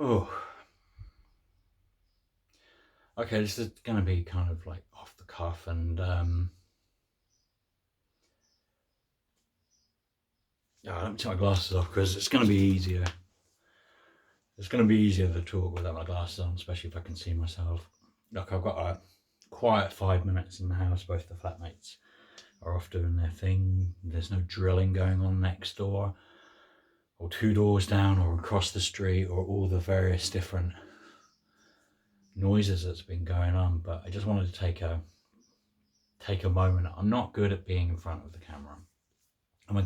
Oh, okay. This is going to be kind of like off the cuff, and yeah, let me take my glasses off because it's going to be easier. It's going to be easier to talk without my glasses on, especially if I can see myself. Look, I've got a quiet 5 minutes in the house. Both the flatmates are off doing their thing. There's no drilling going on next door, or two doors down, or across the street, or all the various different noises that's been going on. But I just wanted to take a moment. I'm not good at being in front of the camera. I'm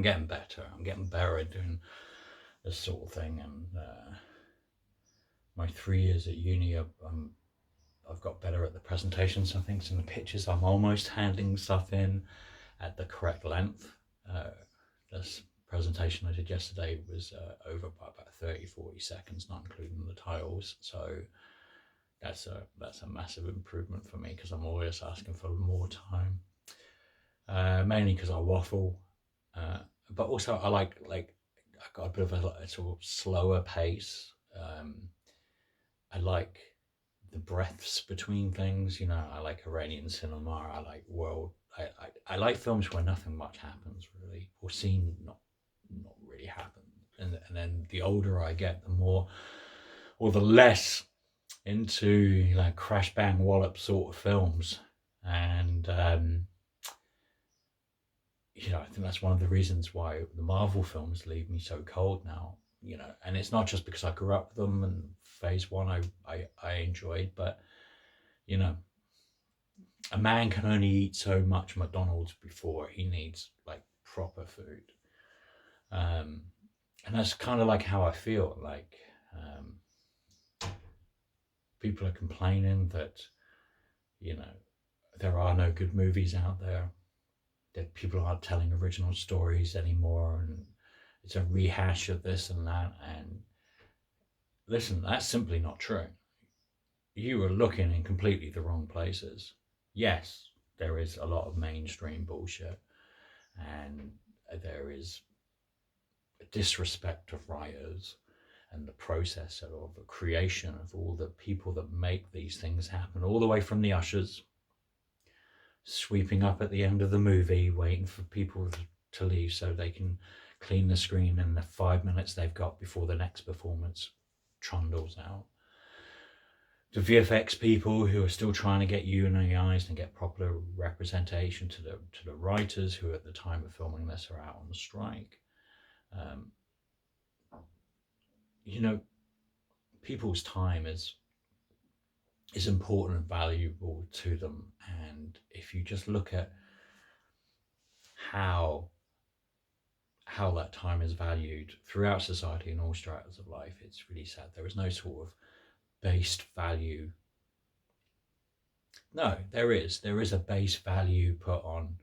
getting better. I'm getting better at doing this sort of thing. And my 3 years at uni, I've got better at the presentations and things and the pictures. I'm almost handing stuff in at the correct length. This presentation I did yesterday was over by about 30-40 seconds, not including the titles. So that's a massive improvement for me because I'm always asking for more time. Mainly because I waffle, but also I like I've got a bit of a sort of slower pace. I like the breaths between things. I like Iranian cinema. I like world. I like films where nothing much happens really, or scene not really happen. And then the older I get, the more or the less into like crash bang wallop sort of films. And I think that's one of the reasons why the Marvel films leave me so cold now. And it's not just because I grew up with them and Phase One I enjoyed, but you know, a man can only eat so much McDonald's before he needs like proper food. Um, and that's kind of like how I feel. Like people are complaining that you know there are no good movies out there, that people aren't telling original stories anymore, and it's a rehash of this and that. And listen, that's simply not true. You are looking in completely the wrong places. Yes, there is a lot of mainstream bullshit, and there is a disrespect of writers and the process of the creation of all the people that make these things happen, all the way from the ushers sweeping up at the end of the movie, waiting for people to leave so they can clean the screen in the 5 minutes they've got before the next performance trundles out. The VFX people who are still trying to get unionized and get proper representation, to the writers who at the time of filming this are out on the strike. Um, you know, people's time is important and valuable to them, and if you just look at how how that time is valued throughout society in all stratas of life, it's really sad. There is no sort of based value. No, there is a base value put on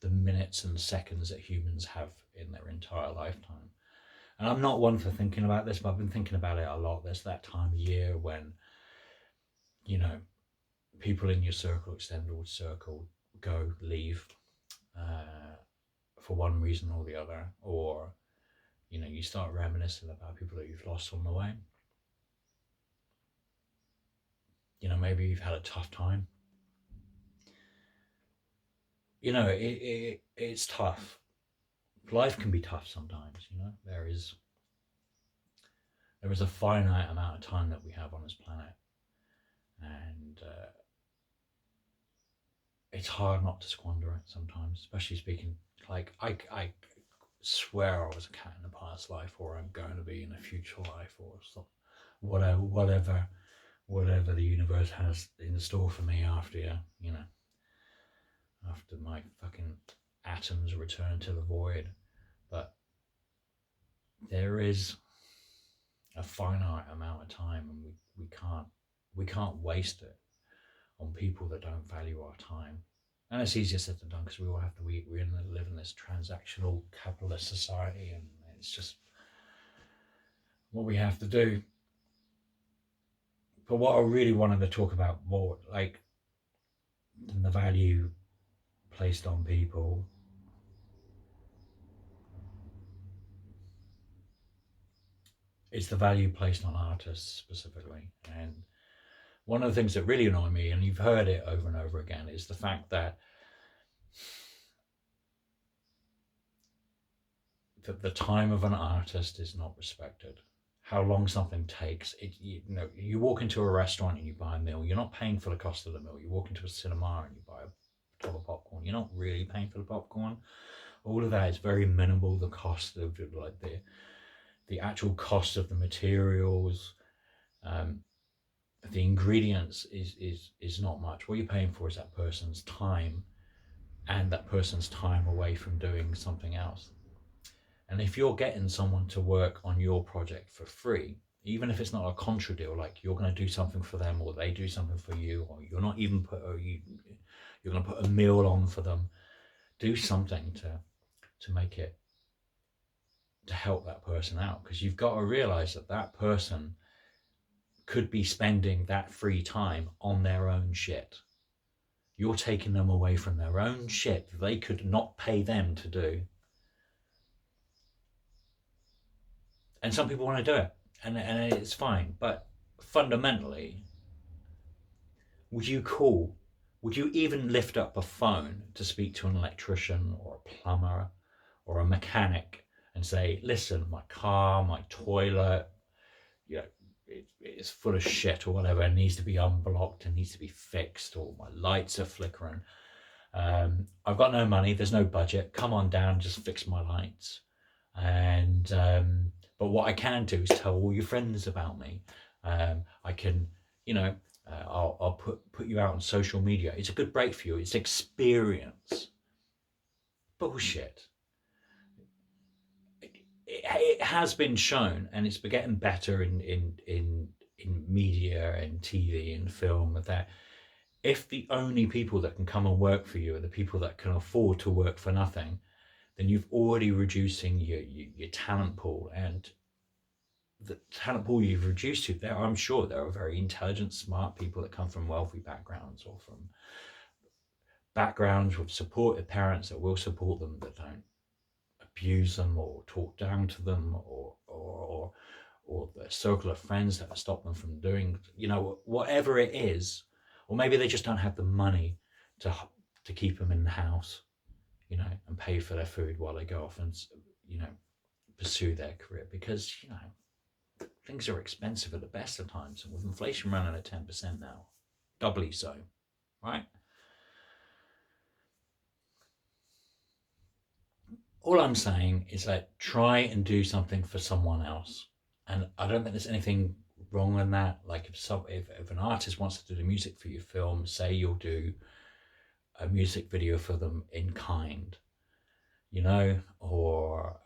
the minutes and seconds that humans have in their entire lifetime. And I'm not one for thinking about this, but I've been thinking about it a lot. There's that time of year when, you know, people in your circle, extended circle, go, leave uh, for one reason or the other, or, you start reminiscing about people that you've lost on the way. Maybe you've had a tough time. It's tough. Life can be tough sometimes. There is a finite amount of time that we have on this planet, and it's hard not to squander it sometimes. Especially speaking, like I swear I was a cat in a past life, or I'm going to be in a future life, or some, whatever the universe has in store for me after my fucking atoms return to the void. But there is a finite amount of time, and we can't waste it on people that don't value our time. And it's easier said than done because we all have to eat. We live in this transactional capitalist society, and it's just what we have to do. But what I really wanted to talk about more, like the value placed on people, it's the value placed on artists specifically. And one of the things that really annoy me, and you've heard it over and over again, is the fact that the time of an artist is not respected. How long something takes. You walk into a restaurant and you buy a meal. You're not paying for the cost of the meal. You walk into a cinema and you buy a tub of popcorn. You're not really paying for the popcorn. All of that is very minimal. The cost of like the actual cost of the materials, the ingredients is not much. What you're paying for is that person's time, and that person's time away from doing something else. And if you're getting someone to work on your project for free, even if it's not a contra deal, like you're going to do something for them or they do something for you, or you're not even you're going to put a meal on for them, do something to make it, to help that person out, because you've got to realize that that person could be spending that free time on their own shit. You're taking them away from their own shit that they could not pay them to do. And some people want to do it, and it's fine. But fundamentally, would you even lift up a phone to speak to an electrician or a plumber or a mechanic and say, listen, my car, my toilet, it's full of shit or whatever, it needs to be unblocked, it needs to be fixed, or my lights are flickering. I've got no money, there's no budget, come on down, just fix my lights. And but what I can do is tell all your friends about me. I can, I'll put you out on social media. It's a good break for you. It's experience. Bullshit. It has been shown, and it's getting better in media and TV and film, that if the only people that can come and work for you are the people that can afford to work for nothing, then you've already reducing your talent pool. And the talent pool you've reduced to there, I'm sure there are very intelligent, smart people that come from wealthy backgrounds or from backgrounds with supportive parents that will support them, that don't abuse them or talk down to them, or the circle of friends that stop them from doing, whatever it is. Or maybe they just don't have the money to keep them in the house, and pay for their food while they go off and, pursue their career. Because, things are expensive at the best of times. And with inflation running at 10% now, doubly so, right? All I'm saying is that try and do something for someone else. And I don't think there's anything wrong in that. Like if an artist wants to do the music for your film, say you'll do a music video for them in kind, or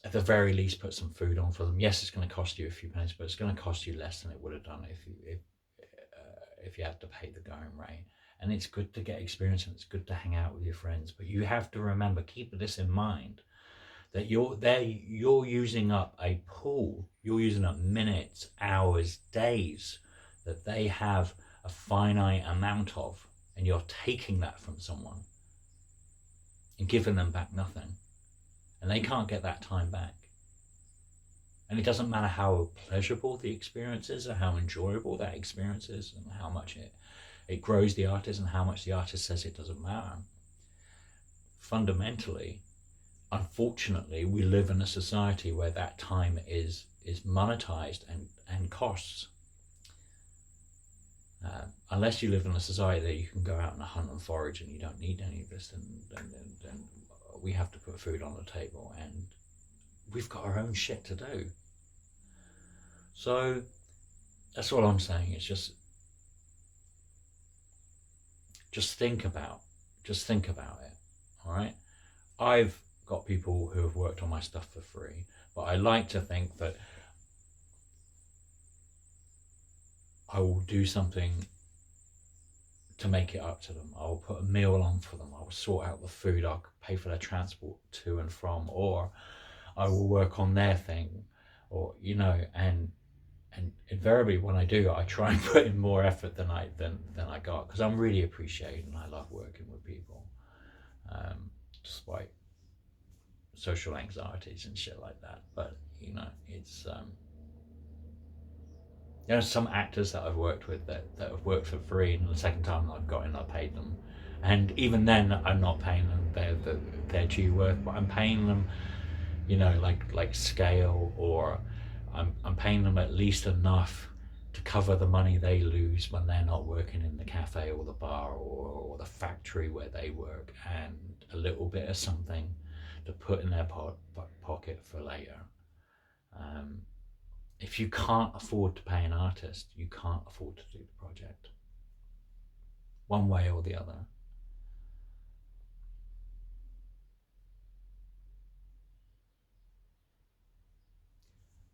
at the very least put some food on for them. Yes, it's going to cost you a few pennies, but it's going to cost you less than it would have done if you had to pay the going rate. And it's good to get experience, and it's good to hang out with your friends. But you have to remember, keep this in mind, that you're using up a pool, you're using up minutes, hours, days that they have a finite amount of, and you're taking that from someone and giving them back nothing. And they can't get that time back. And it doesn't matter how pleasurable the experience is, or how enjoyable that experience is, and how much it grows the artist, and how much the artist says it doesn't matter. Fundamentally, unfortunately, we live in a society where that time is monetized and costs. Unless you live in a society that you can go out and hunt and forage and you don't need any of this, then we have to put food on the table, and we've got our own shit to do. So that's all I'm saying. It's just think about it. All right. I've got people who have worked on my stuff for free, but I like to think that I will do something to make it up to them. I'll put a meal on for them. I'll sort out the food. I'll pay for their transport to and from, or I will work on their thing, or and invariably when I do, I try and put in more effort than I got, because I'm really appreciated and I love working with people, despite social anxieties and shit like that. But you know, it's there are some actors that I've worked with that have worked for free, and the second time I've got in, I paid them, and even then I'm not paying them their due worth, but I'm paying them, you know, like scale, or I'm paying them at least enough to cover the money they lose when they're not working in the cafe or the bar or the factory where they work, and a little bit of something to put in their pocket for later. Um, if you can't afford to pay an artist, you can't afford to do the project, one way or the other.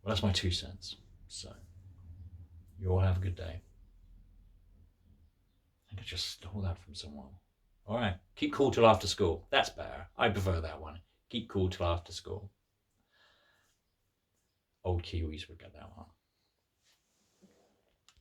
Well, that's my 2 cents. So you all have a good day. I think I just stole that from someone. All right, keep cool till after school. That's better. I prefer that one. Keep cool till after school. Old Kiwis would get that one.